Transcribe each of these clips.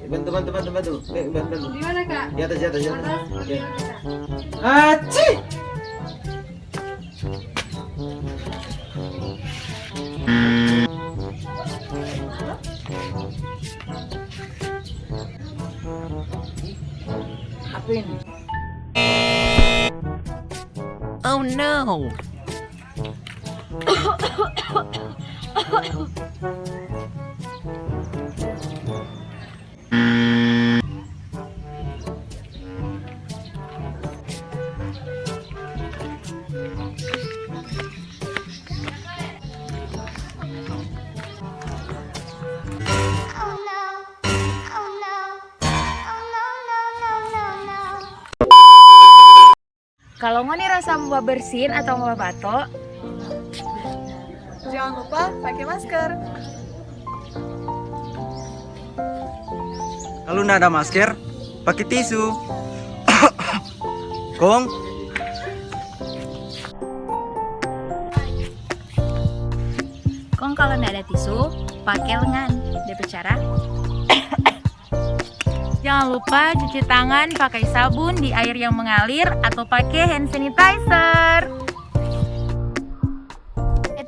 Bantu. Bantu. Di mana Kak? Di atas. Atas. Oke. Aci. Apa ini? Oh no! Oh no. Oh no. Oh no, no, no, no, no. Kalau mau nih rasa mau bersin atau mau bato, Jangan lupa pakai masker. Kalau nggak ada masker, pakai tisu. Kong, kong kalau nggak ada tisu, pakai lengan. Dia cara. Jangan lupa cuci tangan pakai sabun di air yang mengalir atau pakai hand sanitizer.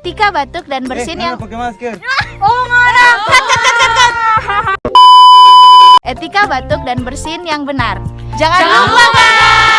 Etika batuk dan bersin yang pakai masker. Etika batuk dan bersin yang benar. Jangan lupa, guys.